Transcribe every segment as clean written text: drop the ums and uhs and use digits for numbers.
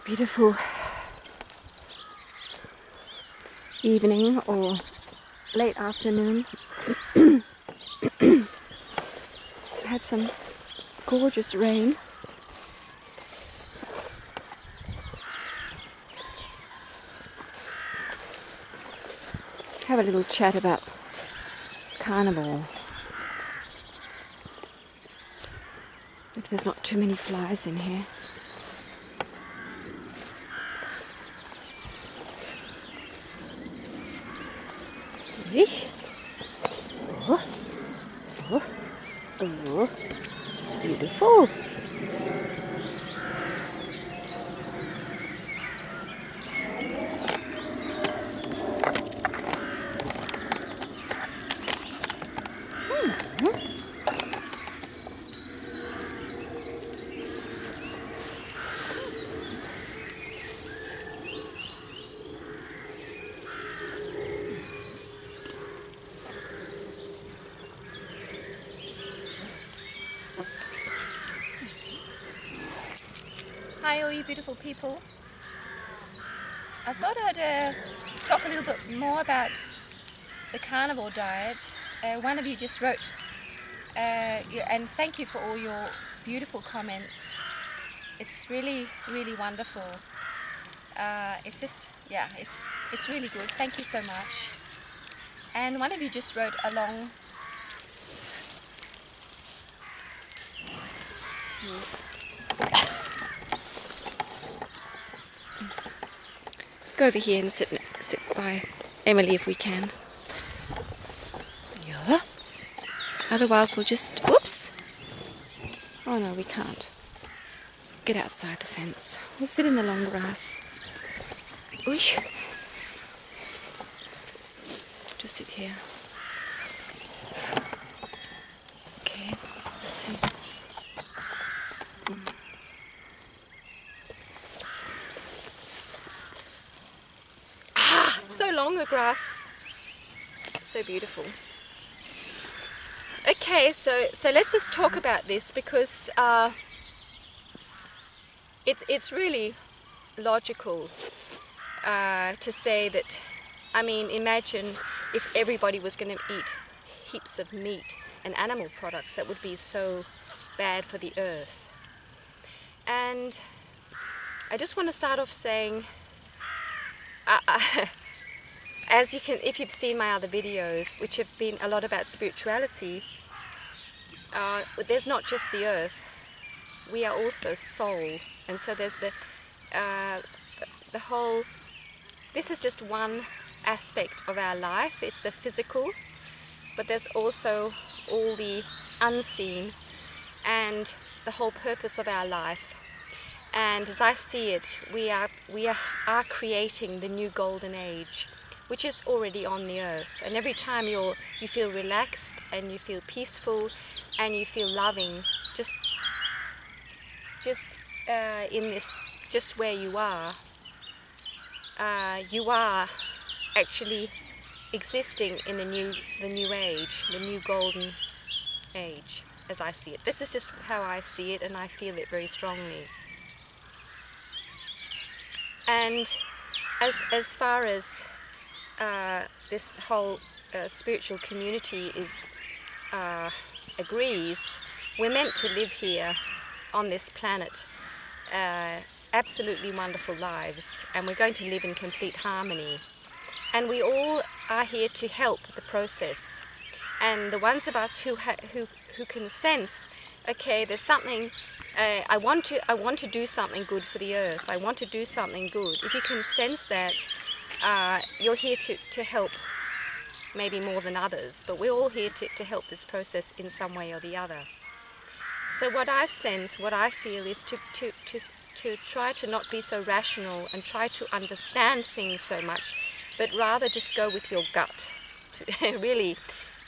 Beautiful evening or late afternoon. Had some gorgeous rain. Have a little chat about Carnivore. If there's not too many flies in here. Oh, oh, oh, beautiful. Hi all you beautiful people. I thought I'd talk a little bit more about the carnivore diet. One of you just wrote, and thank you for all your beautiful comments. It's really, really wonderful. It's just, yeah, it's really good. Thank you so much. And one of you just wrote along. Go over here and sit by Emily if we can. Yeah. Otherwise we'll just, whoops. Oh no, we can't. Get outside the fence. We'll sit in the long grass. Oosh. Just sit here. Okay, let's see. So long, the grass. So beautiful. Okay, so let's just talk about this because it's really logical to say that. I mean, imagine if everybody was going to eat heaps of meat and animal products. That would be so bad for the earth. And I just want to start off saying, as you can, if you've seen my other videos, which have been a lot about spirituality, there's not just the earth. We are also soul, and so there's the whole. This is just one aspect of our life. It's the physical, but there's also all the unseen and the whole purpose of our life. And as I see it, we are creating the new golden age, which is already on the earth. And every time you feel relaxed and you feel peaceful and you feel loving, just in this, just where you are actually existing in the new age, the new golden age, as I see it. This is just how I see it, and I feel it very strongly. And as far as this whole spiritual community agrees, we're meant to live here on this planet absolutely wonderful lives, and we're going to live in complete harmony. And we all are here to help the process. And the ones of us who can sense, okay, there's something. I want to do something good for the earth. I want to do something good. If you can sense that, you're here to help, maybe more than others, but we're all here to help this process in some way or the other. So what I sense, what I feel is to try to not be so rational and try to understand things so much, but rather just go with your gut, to really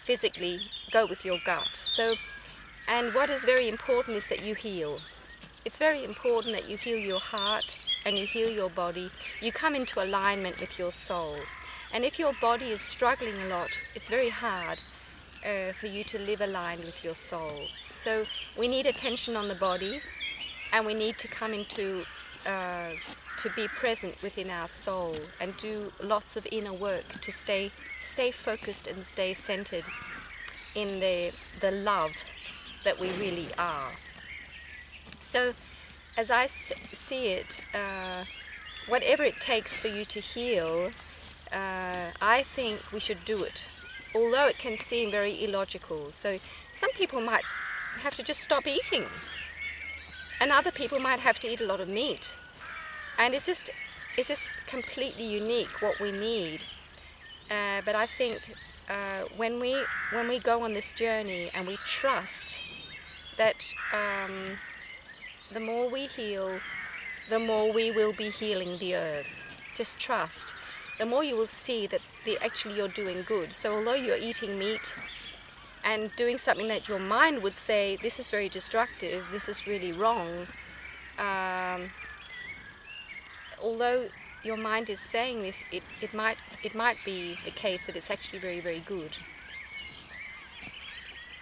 physically go with your gut. So, and what is very important is that you heal. It's very important that you heal your heart and you heal your body. You come into alignment with your soul. And if your body is struggling a lot, it's very hard for you to live aligned with your soul. So we need attention on the body, and we need to come into to be present within our soul and do lots of inner work to stay focused and stay centered in the love that we really are. So as I see it, whatever it takes for you to heal, I think we should do it, although it can seem very illogical. So some people might have to just stop eating, and other people might have to eat a lot of meat. And it's just completely unique what we need. But I think when we go on this journey and we trust that the more we heal, the more we will be healing the earth. Just trust. The more you will see that actually you're doing good. So although you're eating meat and doing something that your mind would say, this is very destructive, this is really wrong, although your mind is saying this, it might be the case that it's actually very, very good.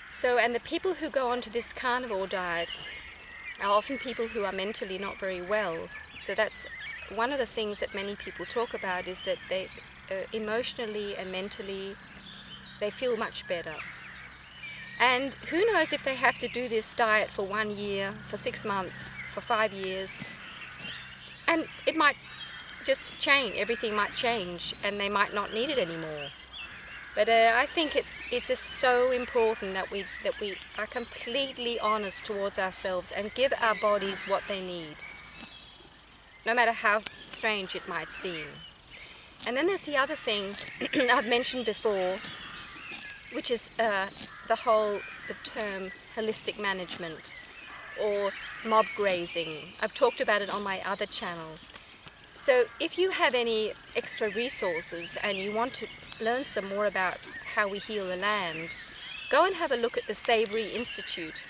So, and the people who go onto this carnivore diet are often people who are mentally not very well. So that's one of the things that many people talk about, is that they emotionally and mentally they feel much better. And who knows if they have to do this diet for 1 year, for 6 months, for 5 years, and it might just change, everything might change, and they might not need it anymore. But I think it's just so important that we are completely honest towards ourselves and give our bodies what they need, no matter how strange it might seem. And then there's the other thing I've mentioned before, which is the term holistic management or mob grazing. I've talked about it on my other channel. So if you have any extra resources and you want to learn some more about how we heal the land, go and have a look at the Savory Institute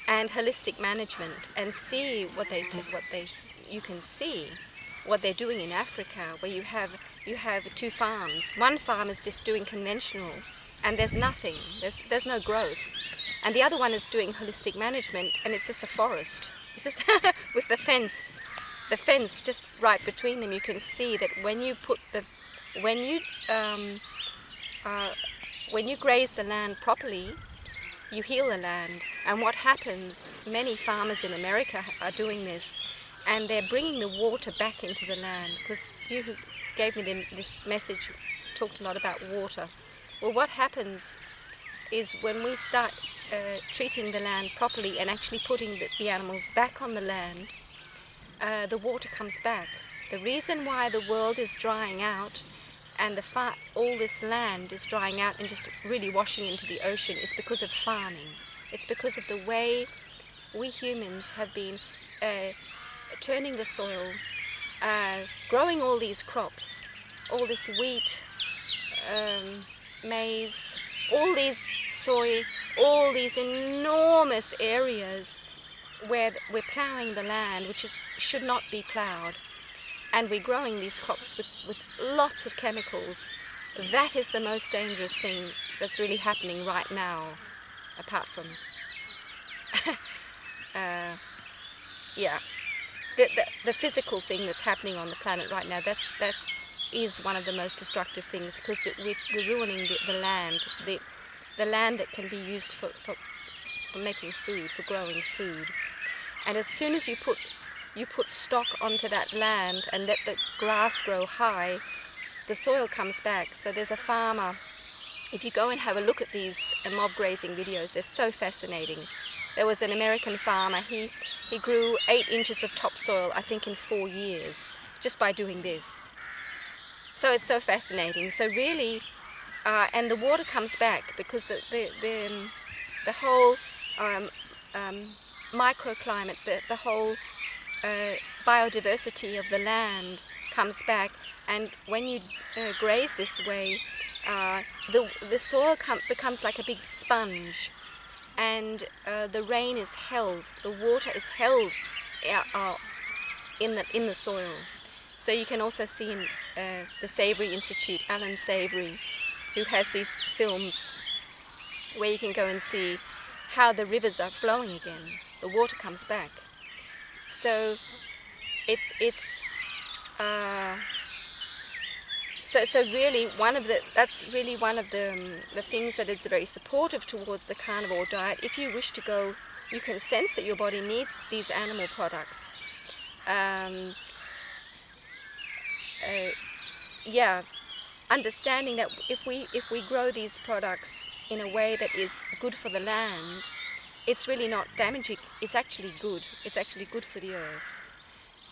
and holistic management and see what you can see what they're doing in Africa, where you have 2 farms. One farm is just doing conventional and there's nothing, there's no growth, and the other one is doing holistic management and it's just a forest. It's just with the fence just right between them. You can see that when you graze the land properly, you heal the land. And what happens, many farmers in America are doing this, and they're bringing the water back into the land, because you who gave me this message talked a lot about water. Well, what happens is when we start treating the land properly and actually putting the animals back on the land, the water comes back. The reason why the world is drying out and all this land is drying out and just really washing into the ocean is because of farming. It's because of the way we humans have been turning the soil, growing all these crops, all this wheat, maize, all these soy, all these enormous areas where we're ploughing the land, which should not be ploughed, and we're growing these crops with lots of chemicals. That is the most dangerous thing that's really happening right now, apart from the physical thing that's happening on the planet right now. That is one of the most destructive things, because we're ruining the land, the land that can be used for making food, for growing food. And as soon as you put stock onto that land and let the grass grow high, the soil comes back. So there's a farmer, if you go and have a look at these mob grazing videos, they're so fascinating. There was an American farmer, he grew 8 inches of topsoil, I think in 4 years, just by doing this. So it's so fascinating. So really, and the water comes back because the whole microclimate, the whole biodiversity of the land comes back. And when you graze this way, the soil becomes like a big sponge, and the rain is held, the water is held in the soil. So you can also see in the Savory Institute, Alan Savory, who has these films where you can go and see how the rivers are flowing again. The water comes back. So it's so really that's really one of the things that is very supportive towards the carnivore diet. If you wish to go, you can sense that your body needs these animal products. Yeah, understanding that if we grow these products in a way that is good for the land, it's really not damaging. It's actually good. It's actually good for the earth,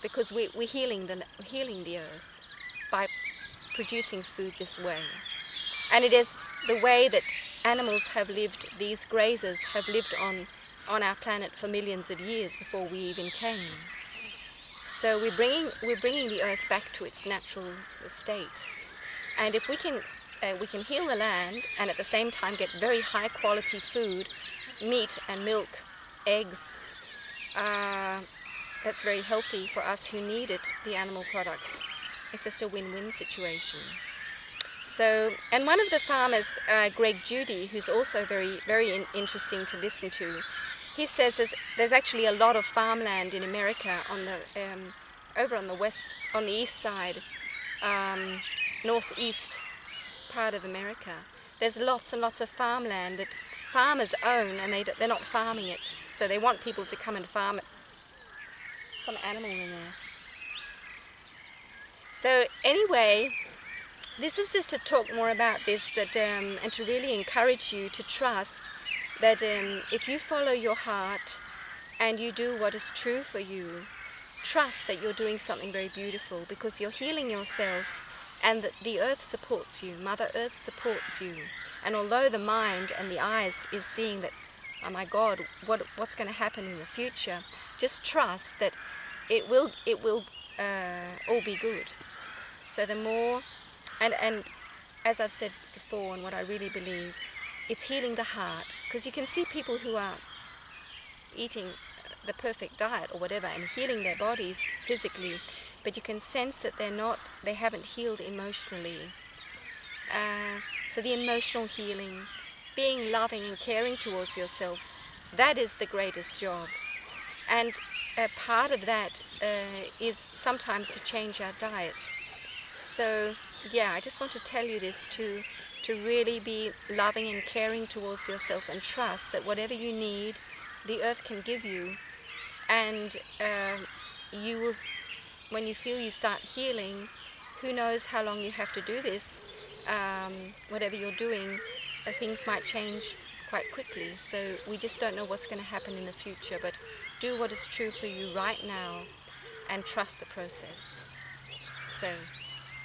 because we're healing the earth by producing food this way. And it is the way that animals have lived. These grazers have lived on our planet for millions of years before we even came. So we're bringing the earth back to its natural state. And if we can heal the land and at the same time get very high quality food, meat and milk, eggs, that's very healthy for us who need it, the animal products. It's just a win-win situation. So, and one of the farmers, Greg Judy, who's also very interesting to listen to, he says there's actually a lot of farmland in America on the over on the east side, northeast part of America. There's lots and lots of farmland that farmers own, and they're not farming it, so they want people to come and farm it. Some animal in there. So anyway, this is just to talk more about this, and to really encourage you to trust that if you follow your heart and you do what is true for you, trust that you're doing something very beautiful, because you're healing yourself, and that the earth supports you. Mother Earth supports you. And although the mind and the eyes is seeing that, oh my God, what's going to happen in the future, just trust that it will all be good. So the more, and as I've said before, and what I really believe, it's healing the heart, because you can see people who are eating the perfect diet or whatever and healing their bodies physically, but you can sense that they haven't healed emotionally. So the emotional healing, being loving and caring towards yourself, that is the greatest job. And part of that is sometimes to change our diet. So yeah, I just want to tell you this, to really be loving and caring towards yourself, and trust that whatever you need, the earth can give you. And you will, when you feel you start healing, who knows how long you have to do this, whatever you're doing, things might change quite quickly. So we just don't know what's going to happen in the future, but do what is true for you right now and trust the process. So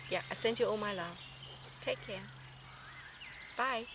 yeah, I send you all my love. Take care. Bye.